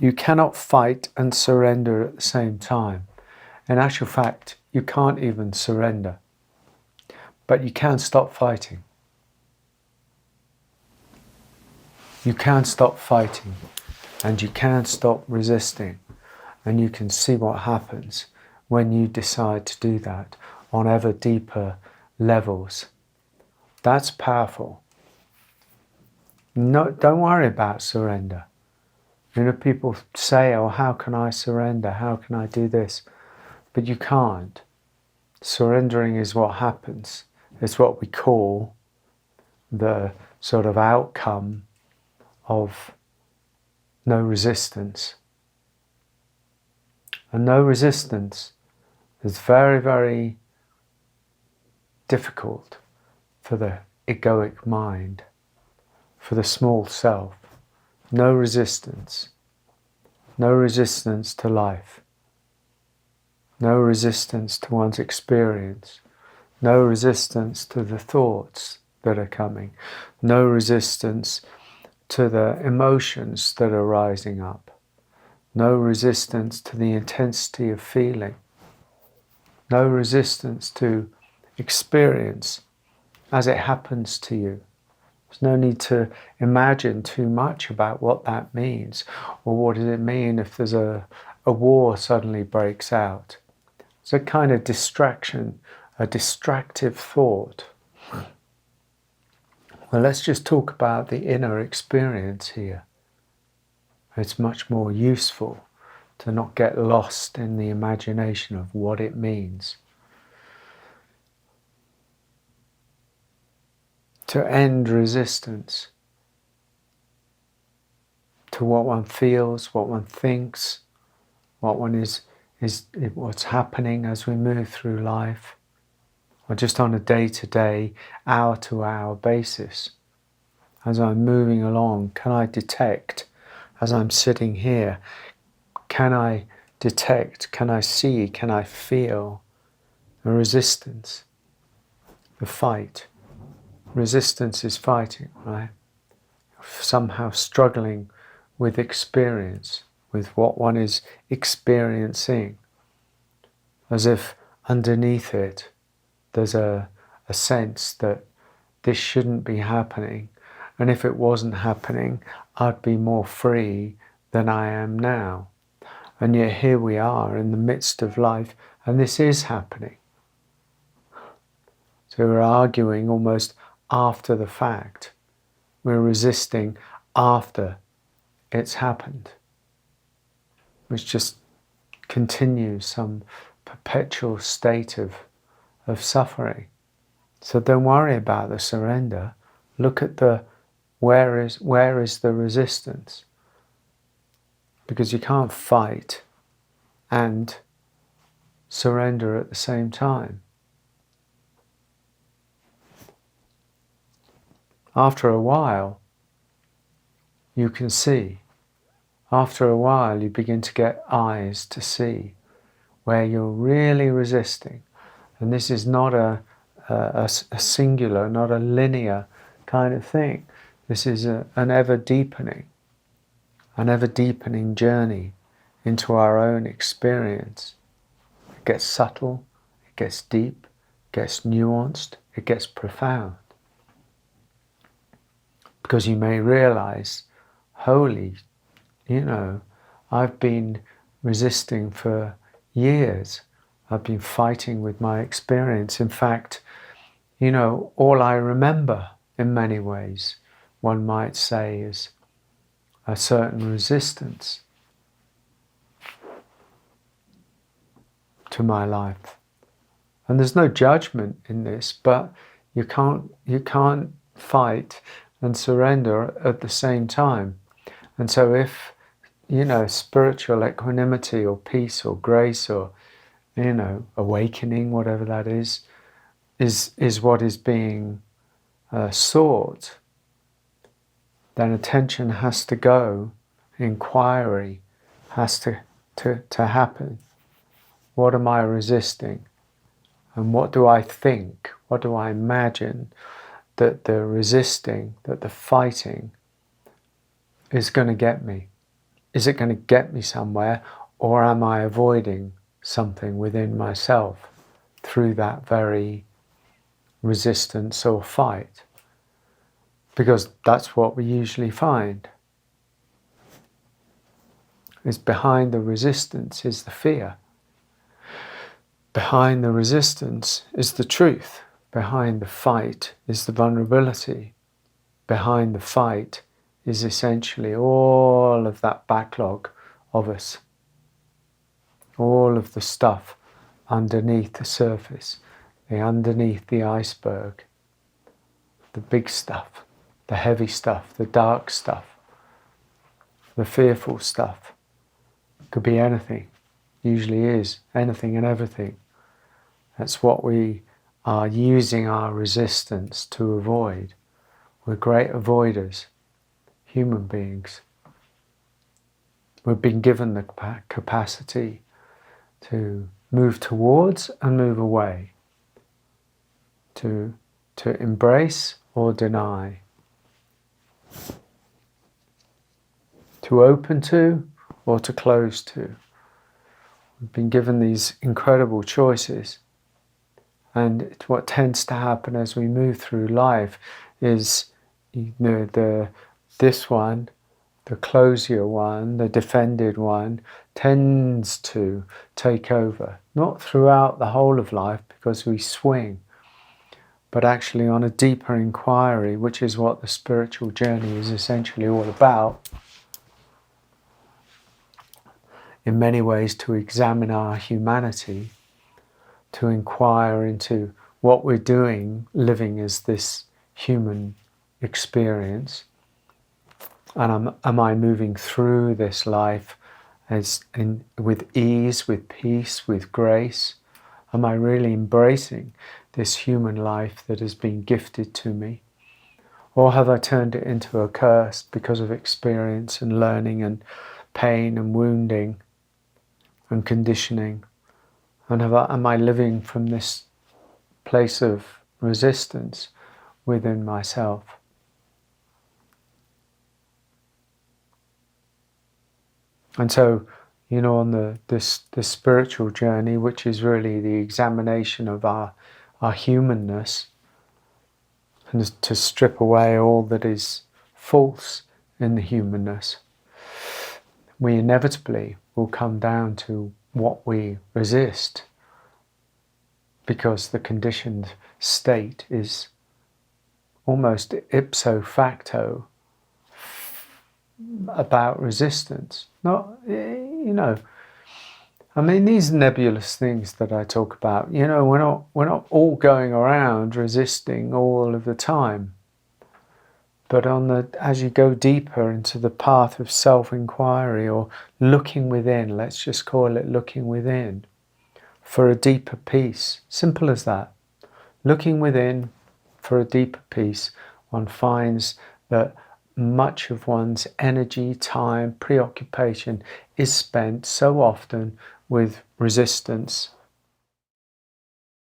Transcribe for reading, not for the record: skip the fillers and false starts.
You cannot fight and surrender at the same time. In actual fact, you can't even surrender. But you can stop fighting. You can stop fighting, and you can stop resisting, and you can see what happens when you decide to do that on ever deeper levels. That's powerful. No, don't worry about surrender. You know, people say, oh, how can I surrender? How can I do this? But you can't. Surrendering is what happens. It's what we call the sort of outcome of no resistance. And no resistance is very, very difficult for the egoic mind, for the small self. No resistance. No resistance to life. No resistance to one's experience. No resistance to the thoughts that are coming. No resistance to the emotions that are rising up. No resistance to the intensity of feeling. No resistance to experience as it happens to you. There's no need to imagine too much about what that means, or what does it mean if there's a war suddenly breaks out. It's a kind of distraction, a distractive thought. Well, let's just talk about the inner experience here. It's much more useful to not get lost in the imagination of what it means. To end resistance to what one feels, what one thinks, what one is what's happening as we move through life, or just on a day-to-day, hour-to-hour basis. As I'm moving along, can I detect, as I'm sitting here, can I detect, can I see, can I feel the resistance, the fight? Resistance is fighting, right? Somehow struggling with experience, with what one is experiencing, as if underneath it there's a sense that this shouldn't be happening, and if it wasn't happening, I'd be more free than I am now. And yet here we are in the midst of life, and this is happening. So we're arguing almost after the fact. We're resisting after it's happened, which just continues some perpetual state of suffering. So don't worry about the surrender. Look at the where is the resistance, because you can't fight and surrender at the same time. After a while, you can see. After a while, you begin to get eyes to see where you're really resisting. And this is not a singular, not a linear kind of thing. This is an ever deepening journey into our own experience. It gets subtle, it gets deep, it gets nuanced, it gets profound. Because you may realize, holy, I've been resisting for years. I've been fighting with my experience. In fact, all I remember in many ways, one might say, is a certain resistance to my life. And there's no judgment in this, but you can't fight and surrender at the same time. And so if, spiritual equanimity or peace or grace or, awakening, whatever that is what is being sought, then attention has to go, inquiry has to happen. What am I resisting? And what do I think? What do I imagine that the resisting, that the fighting is going to get me? is it going to get me somewhere, or am I avoiding something within myself through that very resistance or fight? Because that's what we usually find. Is behind the resistance is the fear. Behind the resistance is the truth. Behind the fight is the vulnerability. Behind the fight is essentially all of that backlog of us. All of the stuff underneath the surface, underneath the iceberg, the big stuff, the heavy stuff, the dark stuff, the fearful stuff. Could be anything, usually is anything and everything. That's what we are using our resistance to avoid. We're great avoiders, human beings. We've been given the capacity to move towards and move away, to embrace or deny, to open to or to close to. We've been given these incredible choices. And what tends to happen as we move through life is, this one, the closier one, the defended one, tends to take over. Not throughout the whole of life, because we swing, but actually on a deeper inquiry, which is what the spiritual journey is essentially all about. In many ways, to examine our humanity, to inquire into what we're doing, living as this human experience. And am I moving through this life with ease, with peace, with grace? Am I really embracing this human life that has been gifted to me? Or have I turned it into a curse because of experience and learning and pain and wounding and conditioning? And am I living from this place of resistance within myself? And so, on this spiritual journey, which is really the examination of our humanness, and to strip away all that is false in the humanness, we inevitably will come down to what we resist, because the conditioned state is almost ipso facto about resistance. Not, these nebulous things that I talk about, we're not all going around resisting all of the time. But as you go deeper into the path of self-inquiry, or looking within, let's just call it looking within, for a deeper peace, simple as that. Looking within for a deeper peace, one finds that much of one's energy, time, preoccupation is spent so often with resistance